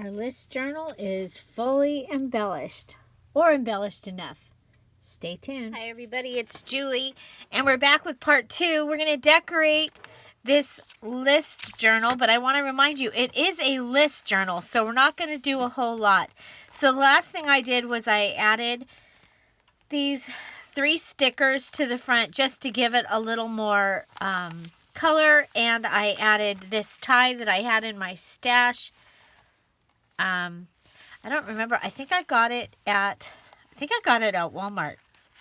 Our list journal is fully embellished, or embellished enough. Stay tuned. Hi everybody, it's Julie, and we're back with part 2. We're going to decorate this list journal, but I want to remind you, it is a list journal, so we're not going to do a whole lot. So the last thing I did was I added these 3 stickers to the front just to give it a little more color, and I added this tie that I had in my stash. I don't remember. I think I got it at Walmart,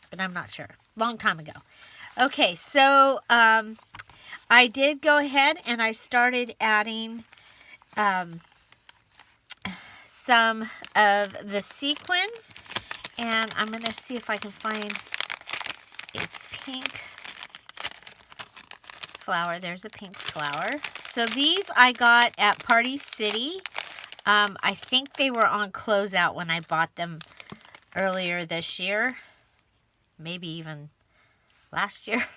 but I'm not sure. Long time ago. Okay, so I did go ahead and I started adding some of the sequins, and I'm going to see if I can find a pink flower. There's a pink flower. So these I got at Party City. I think they were on closeout when I bought them earlier this year. Maybe even last year.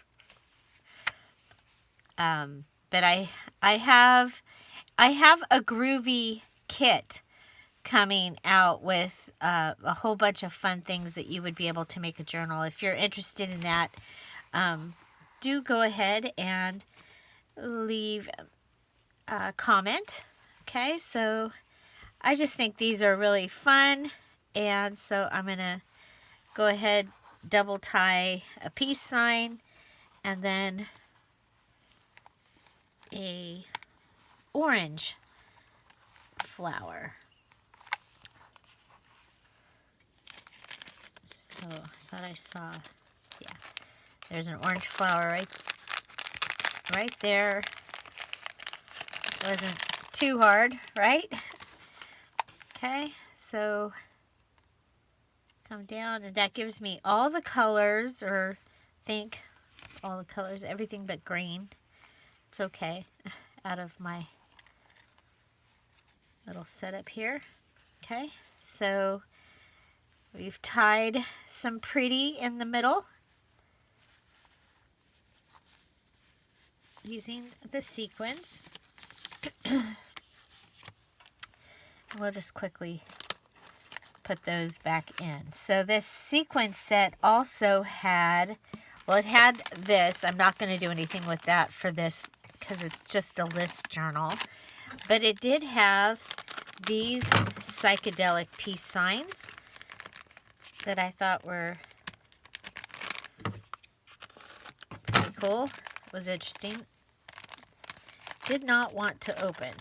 But I have a Groovy kit coming out with a whole bunch of fun things that you would be able to make a journal. If you're interested in that, do go ahead and leave a comment. Okay, so I just think these are really fun, and so I'm going to go ahead, double tie a peace sign, and then a orange flower. So I thought I saw, yeah, there's an orange flower right there. Wasn't too hard, right? Okay, so come down, and that gives me all the colors, or I think all the colors, everything but green. It's okay, out of my little setup here. Okay, so we've tied some pretty in the middle using the sequins. We'll just quickly put those back in. So this sequin set also had, well, it had this. I'm not going to do anything with that for this because it's just a list journal. But it did have these psychedelic peace signs that I thought were pretty cool. It was interesting. Did not want to open.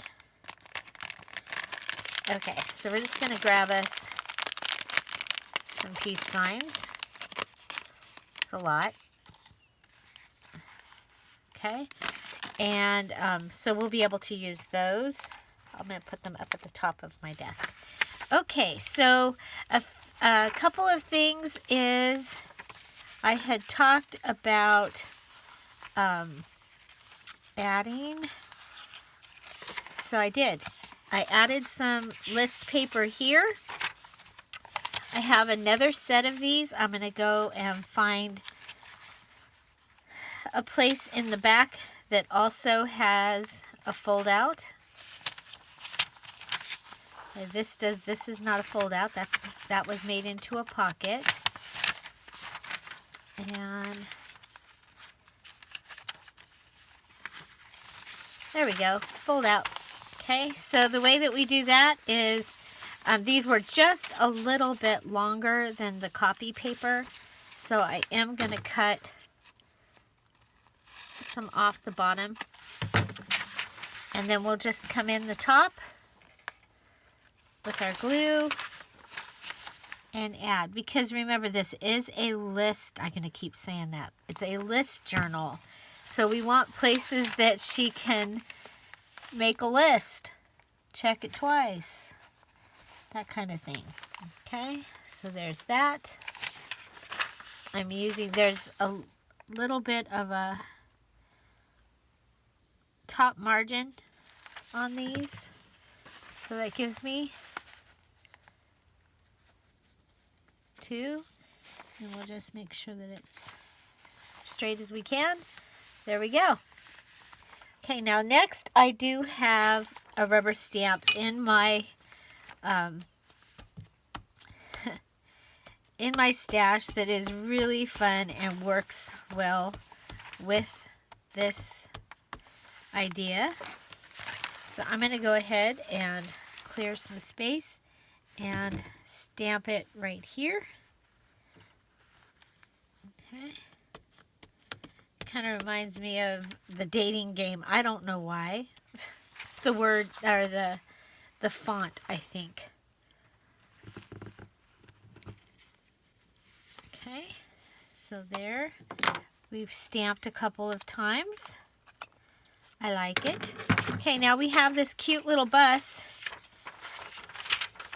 Okay, so we're just going to grab us some peace signs. It's a lot. Okay, and so we'll be able to use those. I'm going to put them up at the top of my desk. Okay, so a couple of things is I had talked about adding, so I did. I added some list paper here. I have another set of these. I'm going to go and find a place in the back that also has a fold out. This is not a fold out. That was made into a pocket. And there we go, fold out. Okay, so the way that we do that is, these were just a little bit longer than the copy paper, so I am going to cut some off the bottom, and then we'll just come in the top with our glue and add, because remember, this is a list. I'm going to keep saying that. It's a list journal, so we want places that she can make a list, check it twice, that kind of thing. Okay, so there's that. I'm using, there's a little bit of a top margin on these, so that gives me 2, and we'll just make sure that it's straight as we can. There we go. Okay, now next I do have a rubber stamp in my in my stash that is really fun and works well with this idea. So I'm going to go ahead and clear some space and stamp it right here. Okay. Kind of reminds me of the dating game. I don't know why. It's the word or the font, I think. Okay. So there. We've stamped a couple of times. I like it. Okay, now we have this cute little bus.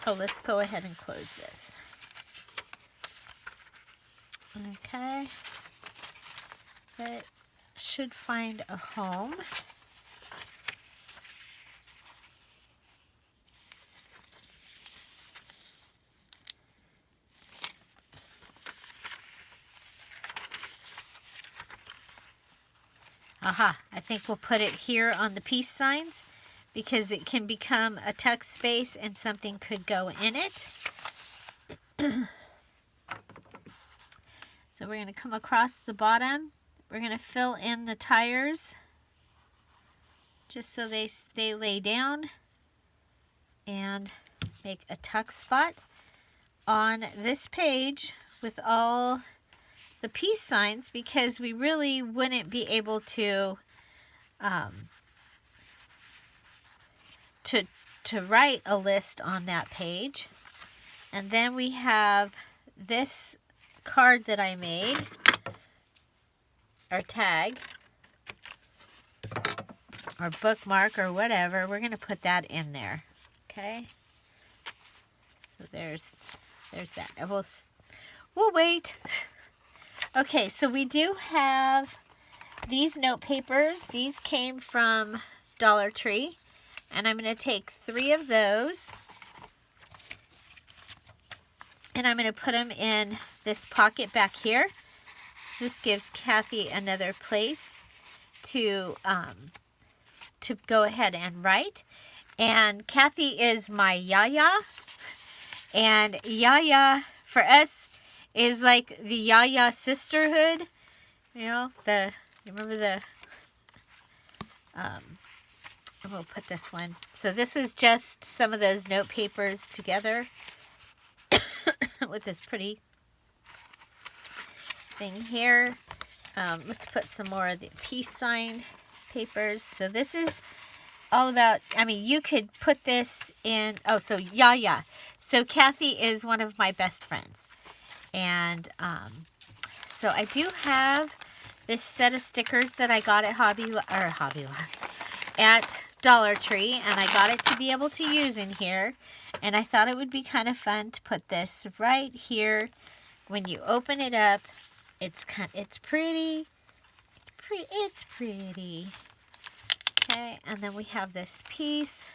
Oh, let's go ahead and close this. Okay. That should find a home. Aha, I think we'll put it here on the peace signs because it can become a tuck space and something could go in it. So we're going to come across the bottom. We're going to fill in the tires just so they lay down and make a tuck spot on this page with all the peace signs, because we really wouldn't be able to write a list on that page. And then we have this card that I made, or tag, or bookmark, or whatever. We're going to put that in there. Okay. So there's that. We'll wait. Okay, so we do have these note papers. These came from Dollar Tree. And I'm going to take 3 of those. And I'm going to put them in this pocket back here. This gives Kathy another place to go ahead and write. And Kathy is my Yaya. And Yaya, for us, is like the Yaya sisterhood. You know, you remember the, we'll put this one. So this is just some of those note papers together with this pretty thing here. Let's put some more of the peace sign papers. So this is all about, I mean, you could put this in, oh, so Yaya. So Kathy is one of my best friends. And so I do have this set of stickers that I got at at Dollar Tree, and I got it to be able to use in here. And I thought it would be kind of fun to put this right here. When you open it up, it's pretty. It's pretty. Okay, and then we have this piece,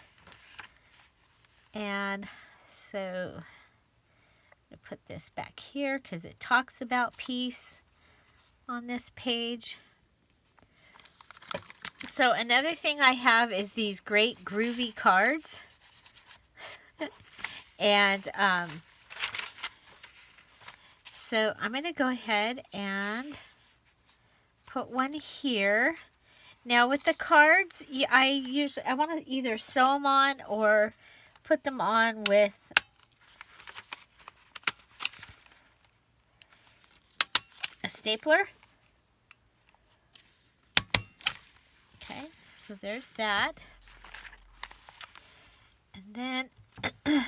and so I'm going to put this back here because it talks about peace on this page. So another thing I have is these great Groovy cards. And so I'm going to go ahead and put one here. Now with the cards, I want to either sew them on or put them on with a stapler. Okay, so there's that. And then okay,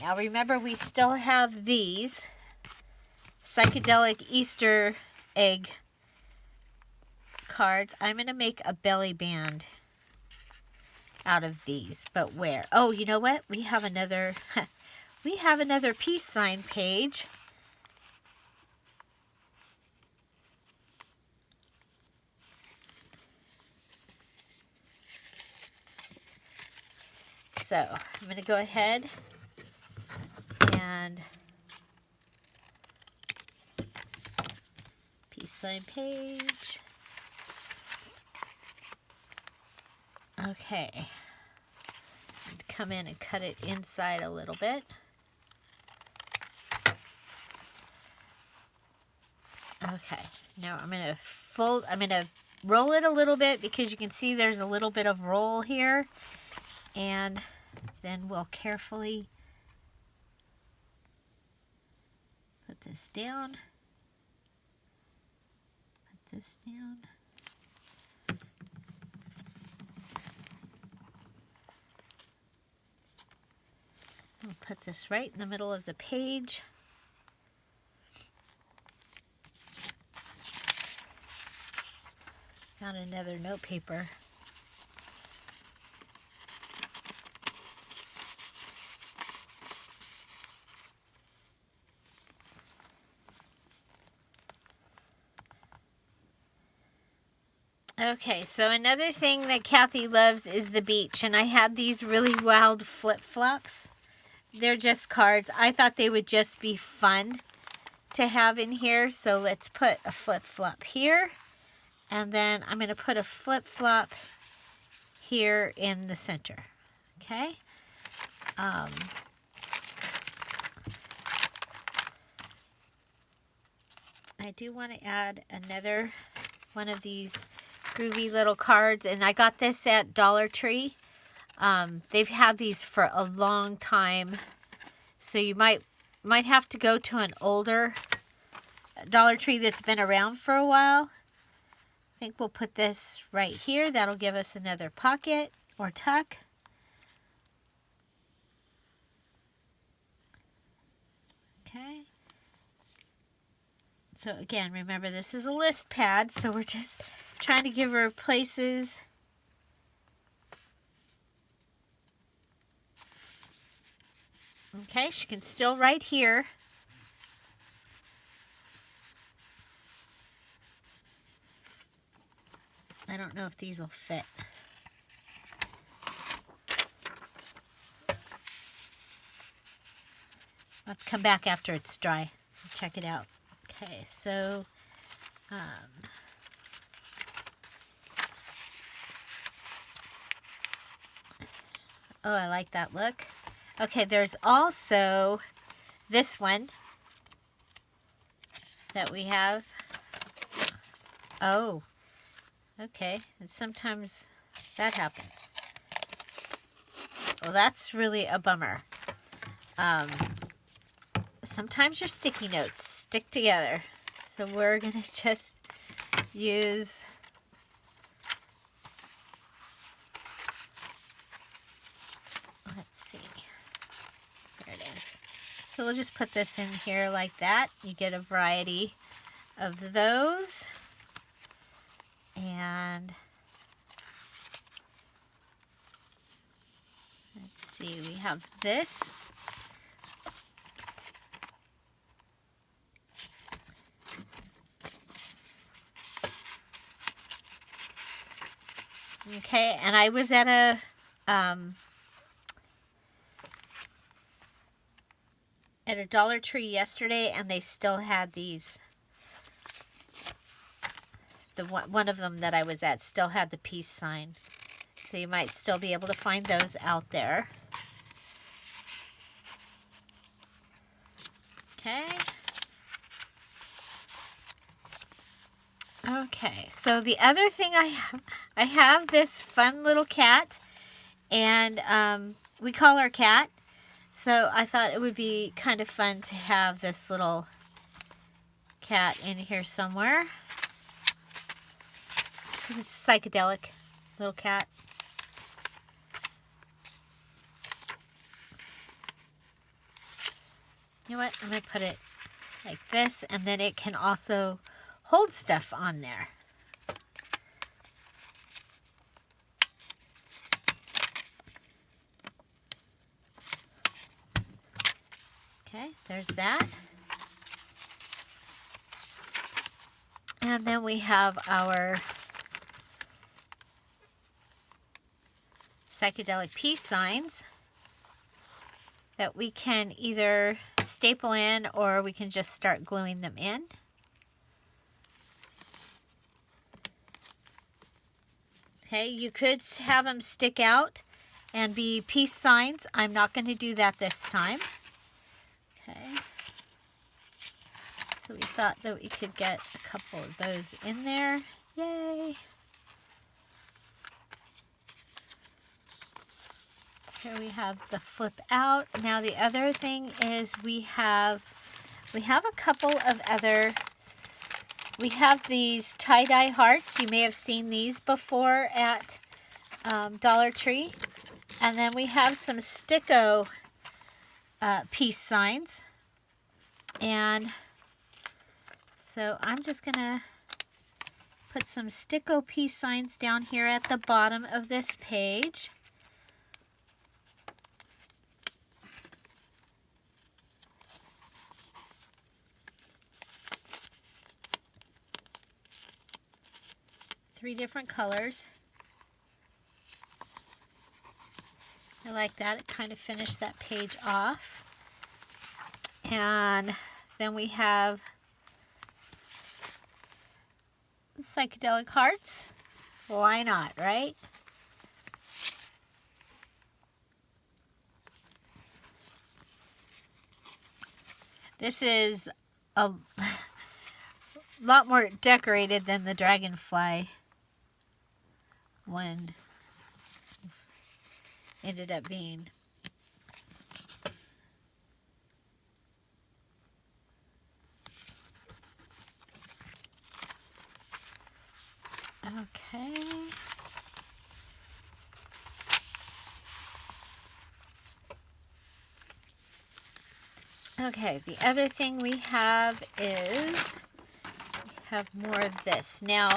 now remember we still have these psychedelic Easter egg cards. I'm going to make a belly band out of these, but where? Oh, you know what? We have another peace sign page. So I'm going to go ahead and peace sign page. Okay. Come in and cut it inside a little bit. Okay, now I'm going to roll it a little bit because you can see there's a little bit of roll here. And then we'll carefully put this down. Put this down. We'll put this right in the middle of the page. Found another note paper. Okay, so another thing that Kathy loves is the beach, and I had these really wild flip-flops. They're just cards. I thought they would just be fun to have in here, so let's put a flip-flop here, and then I'm going to put a flip-flop here in the center, okay? I do want to add another one of these Groovy little cards, and I got this at Dollar Tree. They've had these for a long time, so you might have to go to an older Dollar Tree that's been around for a while. I think we'll put this right here. That'll give us another pocket or tuck. Okay. So again, remember this is a list pad, so we're just trying to give her places. Okay, she can still write here. I don't know if these will fit. I'll come back after it's dry. Check it out. Okay, so oh, I like that look. Okay, there's also this one that we have. Oh, okay, and sometimes that happens. Well, that's really a bummer. Sometimes your sticky notes stick together. So we're going to just use let's see. There it is. So we'll just put this in here like that. You get a variety of those. And let's see, we have this. Okay, and I was at a Dollar Tree yesterday, and they still had these. The one of them that I was at still had the peace sign, so you might still be able to find those out there. Okay. Okay, so the other thing I have this fun little cat, and we call her Cat. So I thought it would be kind of fun to have this little cat in here somewhere. Because it's a psychedelic little cat. You know what? I'm going to put it like this, and then it can also hold stuff on there. Okay, there's that. And then we have our psychedelic peace signs that we can either staple in or we can just start gluing them in. Okay, you could have them stick out and be peace signs. I'm not going to do that this time. Okay. So we thought that we could get a couple of those in there. Yay! Here we have the flip out. Now the other thing is we have a couple of other. We have these tie-dye hearts. You may have seen these before at Dollar Tree. And then we have some sticko peace signs. And so I'm just going to put some sticko peace signs down here at the bottom of this page. Three different colors. I like that. It kind of finished that page off. And then we have psychedelic hearts. Why not, right? This is a lot more decorated than the dragonfly one ended up being. Okay. Okay, the other thing we have is we have more of this. Now,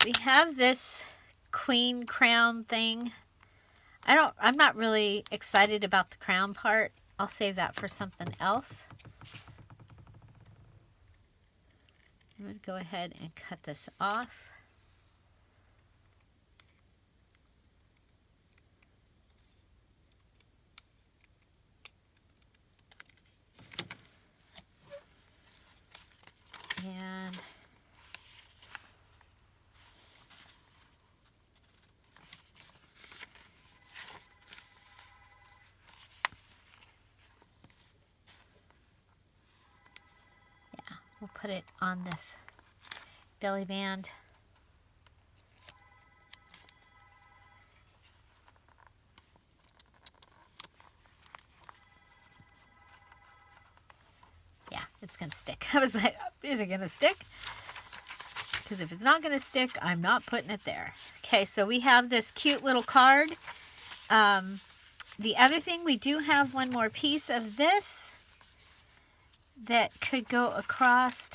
we have this queen crown thing. I'm not really excited about the crown part. I'll save that for something else. I'm going to go ahead and cut this off. And yeah, we'll put it on this belly band. Yeah, it's going to stick. I was like, is it going to stick? Because if it's not going to stick, I'm not putting it there. Okay, so we have this cute little card. The other thing, we do have one more piece of this that could go across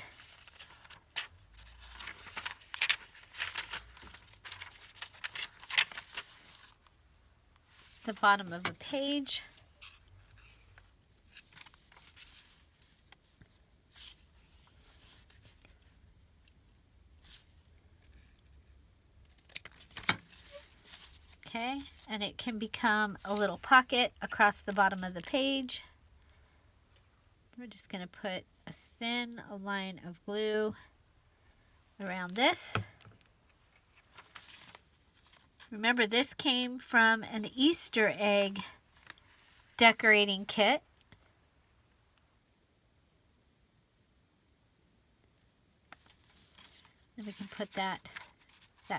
the bottom of a page. Okay, and it can become a little pocket across the bottom of the page. We're just going to put a thin line of glue around this. Remember, this came from an Easter egg decorating kit. And we can put that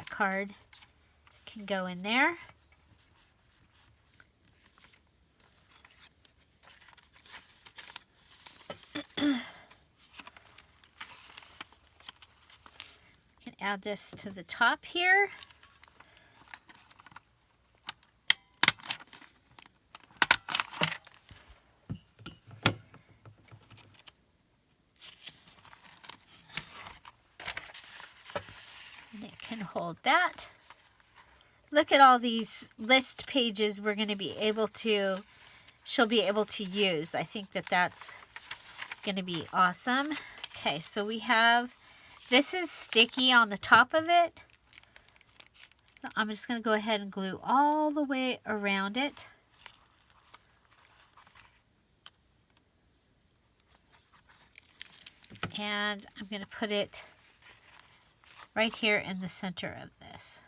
card can go in there. You can add this to the top here. And it can hold that. Look at all these list pages we're going to be able to, she'll be able to use. I think that that's going to be awesome. Okay, so we have, this is sticky on the top of it. So I'm just going to go ahead and glue all the way around it. And I'm going to put it right here in the center of this.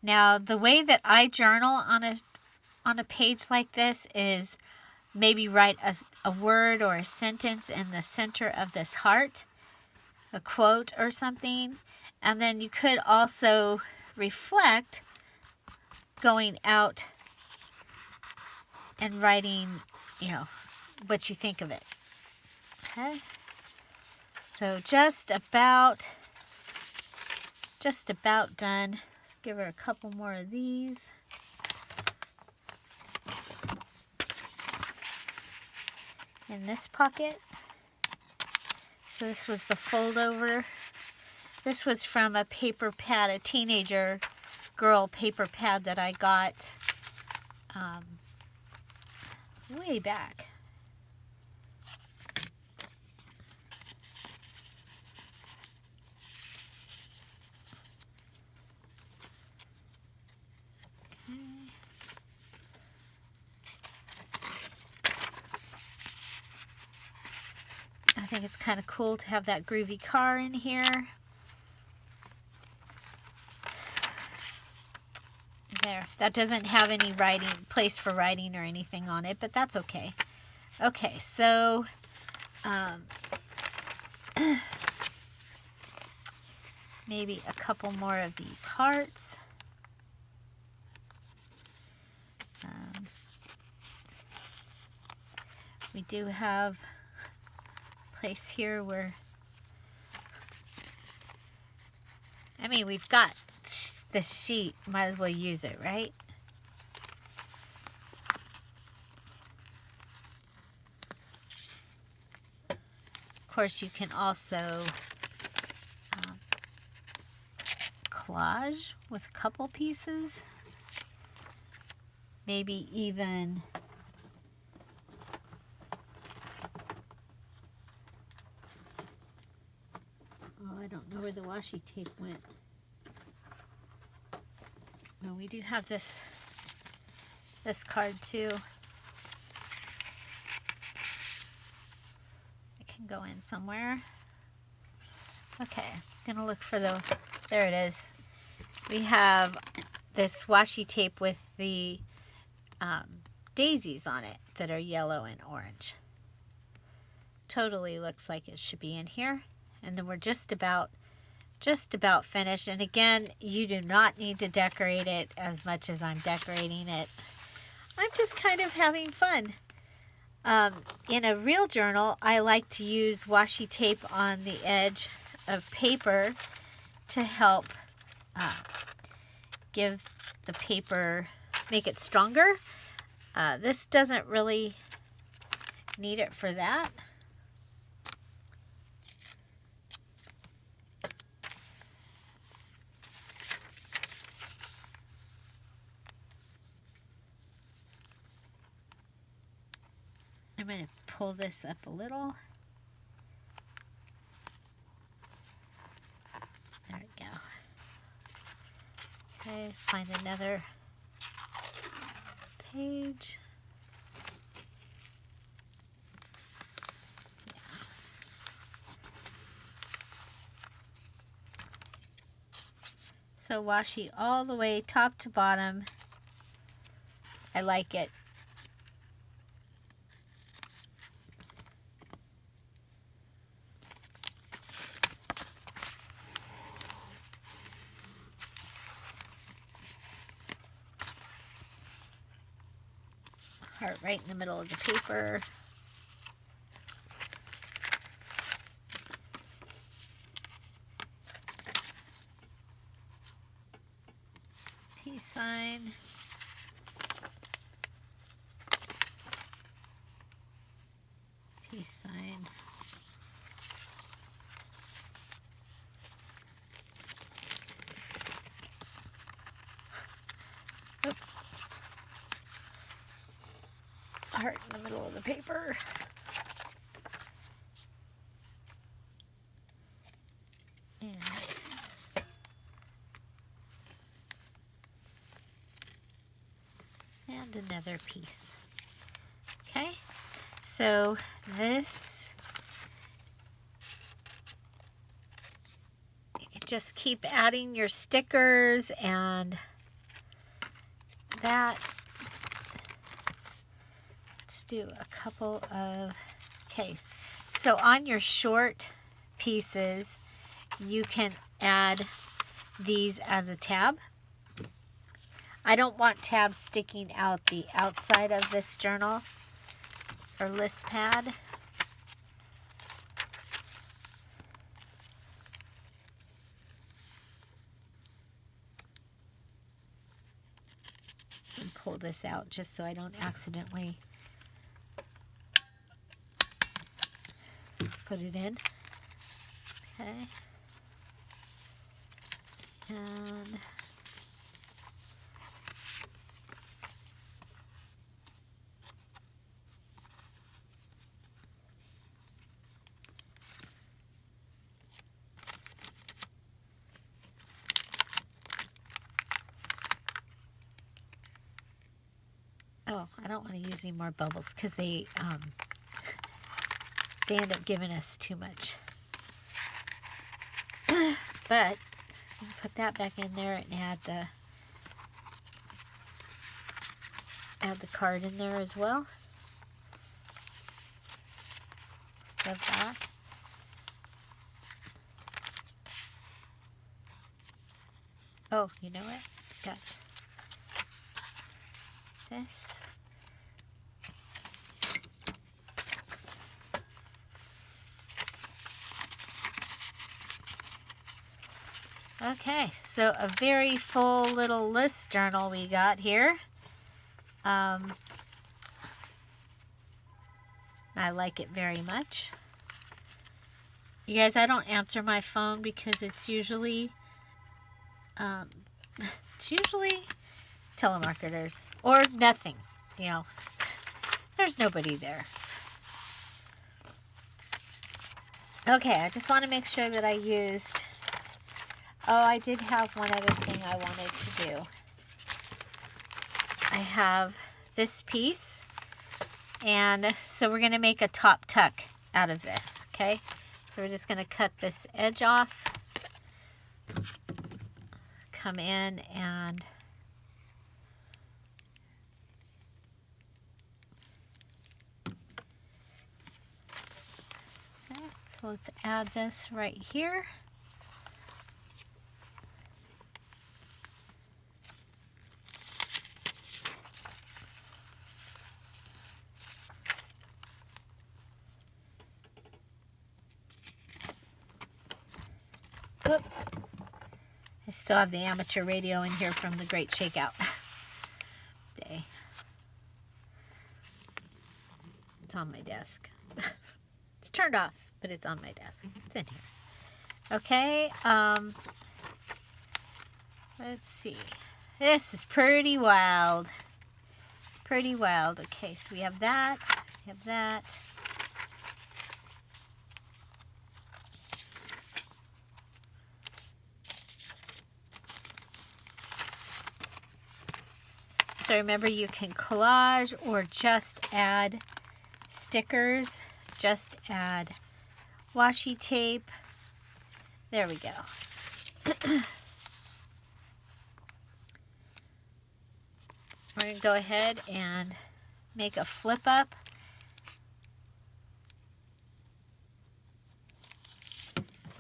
Now, the way that I journal on a page like this is maybe write a word or a sentence in the center of this heart, a quote or something. And then you could also reflect going out and writing, you know, what you think of it. Okay. So just about done. Let's give her a couple more of these. In this pocket. So this was the fold over. This was from a paper pad, a teenager girl paper pad that I got way back. I think it's kind of cool to have that Groovy car in here. There, that doesn't have any place for writing or anything on it, but that's okay. Okay, so maybe a couple more of these hearts. We do have a place here where, I mean, we've got the sheet, might as well use it, right? Of course, you can also collage with a couple pieces. Maybe even I don't know where the washi tape went. Oh, we do have this card too. It can go in somewhere. Okay, I'm gonna look for there it is. We have this washi tape with the daisies on it that are yellow and orange. Totally looks like it should be in here. And then we're just about finished. And again, you do not need to decorate it as much as I'm decorating it. I'm just kind of having fun. In a real journal, I like to use washi tape on the edge of paper to help give the paper, make it stronger. This doesn't really need it for that. I'm going to pull this up a little. There we go. Okay, find another page. Yeah. So washi all the way top to bottom. I like it. Heart right in the middle of the paper. Peace sign. Peace sign. Oop. Heart in the middle of the paper. And another piece. Okay, so this, you can just keep adding your stickers and that. Let's do a couple of, okay, so on your short pieces, you can add these as a tab. I don't want tabs sticking out the outside of this journal or list pad. And pull this out just so I don't accidentally put it in. Okay. And oh, I don't want to use any more bubbles because they end up giving us too much. But you can put that back in there and add the card in there as well. Love that. Oh, you know what? Got this. Okay, so a very full little list journal we got here. I like it very much. You guys, I don't answer my phone because it's usually telemarketers or nothing, you know. There's nobody there. Okay, I just want to make sure that I used... Oh, I did have one other thing I wanted to do. I have this piece, and so we're going to make a top tuck out of this, okay? So we're just going to cut this edge off, come in and okay, so let's add this right here. Whoop. I still have the amateur radio in here from the Great Shakeout day. It's on my desk. It's turned off, but it's on my desk. It's in here. Okay, let's see. This is pretty wild. Pretty wild. Okay, so we have that. We have that. So remember, you can collage or just add stickers, just add washi tape. There we go. We're going to go ahead and make a flip up.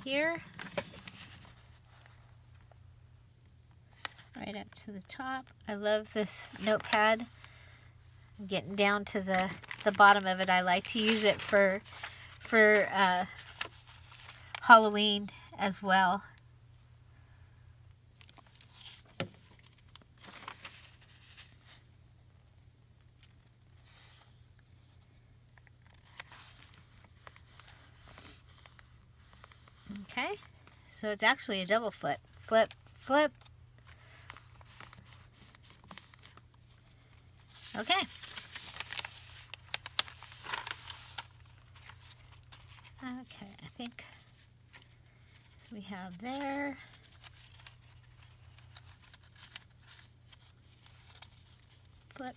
Here. Right up to the top. I love this notepad. I'm getting down to the bottom of it. I like to use it for Halloween as well. Okay, so it's actually a double flip. Flip, flip. Okay. Okay, I think so we have there. Flip.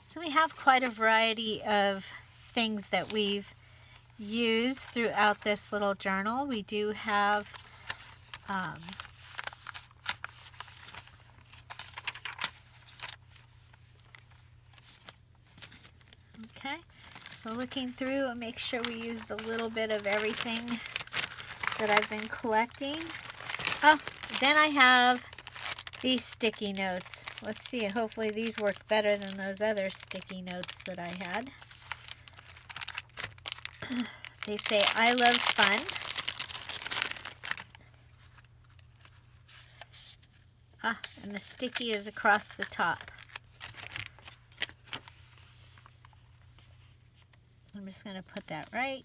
So we have quite a variety of things that we've used throughout this little journal. We do have So looking through and make sure we used a little bit of everything that I've been collecting. Oh, then I have these sticky notes. Let's see, hopefully these work better than those other sticky notes that I had. They say, I love fun. Ah, and the sticky is across the top. I'm just going to put that right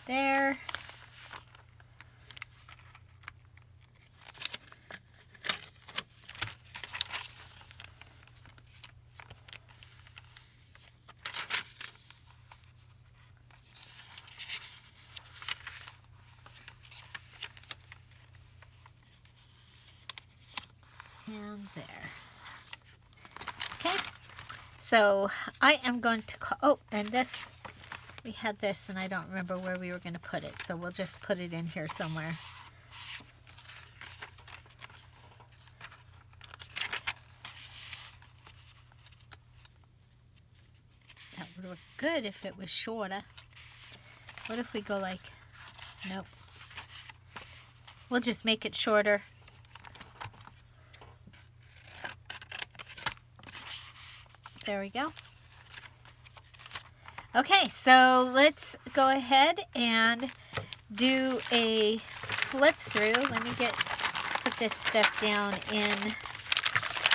there. And there. Okay. So I am going to call, oh, and this, we had this and I don't remember where we were going to put it. So we'll just put it in here somewhere. That would look good if it was shorter. What if we go like, nope. We'll just make it shorter. There we go. Okay, so let's go ahead and do a flip through. Let me put this stuff down in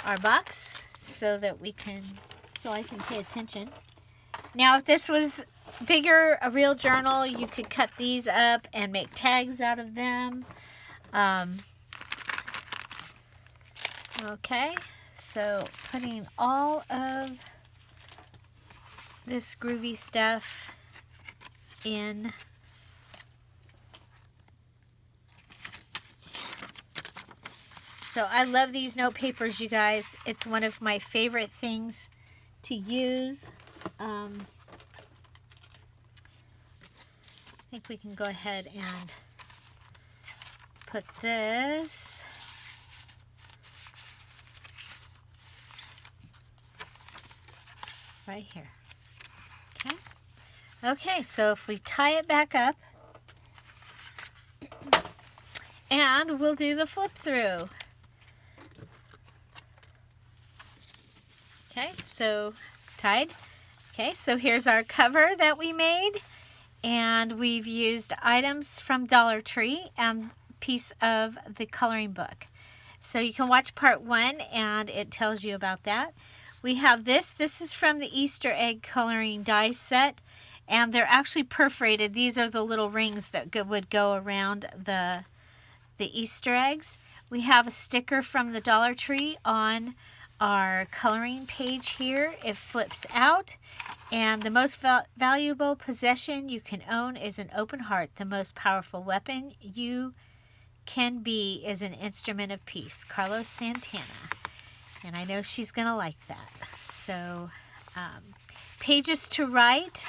our box so that I can pay attention. Now, if this was bigger, a real journal, you could cut these up and make tags out of them. Okay. So putting all of this groovy stuff in. So I love these note papers, you guys. It's one of my favorite things to use. I think we can go ahead and put this right here. Okay. Okay, so if we tie it back up, and we'll do the flip through. Okay, so tied. Okay, so here's our cover that we made, and we've used items from Dollar Tree and a piece of the coloring book. So you can watch part 1 and it tells you about that. We have this. This is from the Easter egg coloring die set, and they're actually perforated. These are the little rings that would go around the Easter eggs. We have a sticker from the Dollar Tree on our coloring page here. It flips out, and the most valuable possession you can own is an open heart. The most powerful weapon you can be is an instrument of peace. Carlos Santana. And I know she's going to like that. So, pages to write,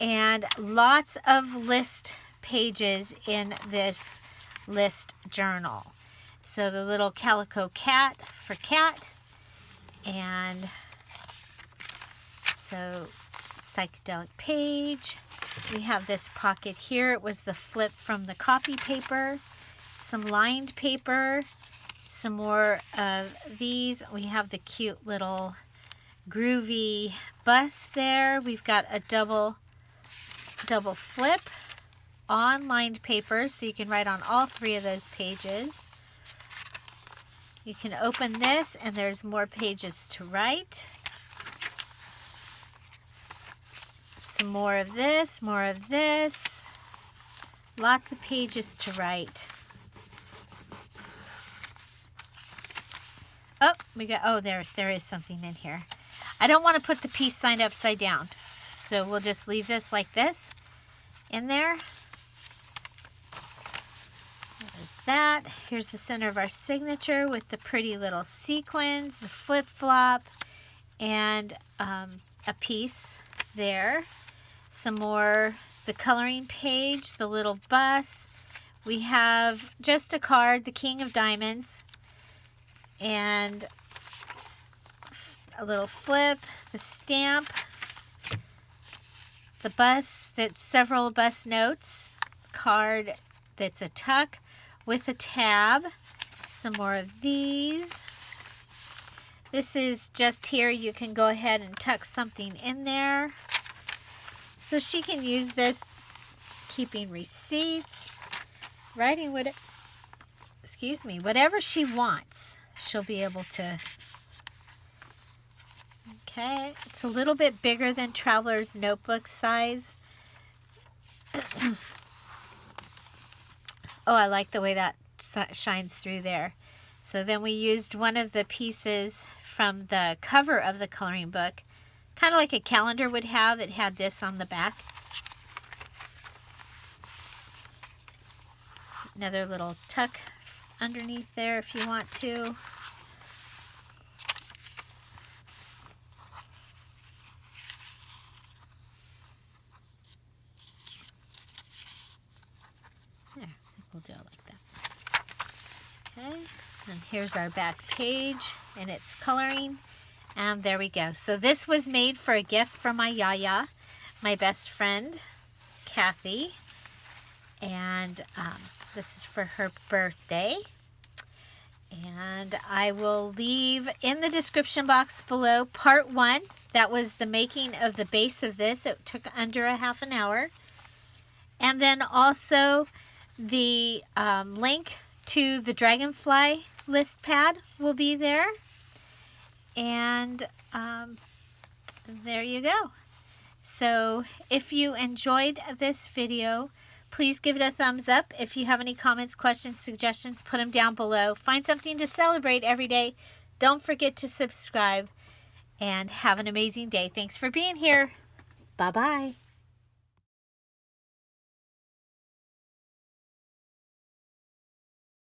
and lots of list pages in this list journal. So the little calico cat for cat, and so psychedelic page. We have this pocket here. It was the flip from the copy paper, some lined paper, some more of these. We have the cute little groovy bus there. We've got a double flip on lined paper, so you can write on all 3 of those pages. You can open this and there's more pages to write. Some more of this, lots of pages to write. Oh, there is something in here. I don't want to put the peace sign upside down, so we'll just leave this like this in there. There's that. Here's the center of our signature with the pretty little sequins, the flip-flop, and a piece there. Some more, the coloring page, the little bus. We have just a card, the King of Diamonds, and a little flip, the stamp, the bus, that's several bus notes, card that's a tuck with a tab, some more of these. This is just here, you can go ahead and tuck something in there. So she can use this, keeping receipts, writing whatever she wants, she'll be able to. Okay, it's a little bit bigger than Traveler's Notebook size. Oh, I like the way that shines through there. So then we used one of the pieces from the cover of the coloring book, kind of like a calendar would have. It had this on the back. Another little tuck underneath there if you want to. There, we'll do it like that. Okay, and here's our back page, and it's coloring. And there we go. So this was made for a gift from my Yaya, my best friend, Kathy. And this is for her birthday. And I will leave in the description box below part 1. That was the making of the base of this. It took under a half an hour. And then also the link to the Dragonfly list pad will be there. And there you go. So if you enjoyed this video, please give it a thumbs up. If you have any comments, questions, suggestions, put them down below. Find something to celebrate every day. Don't forget to subscribe, and have an amazing day. Thanks for being here. Bye-bye.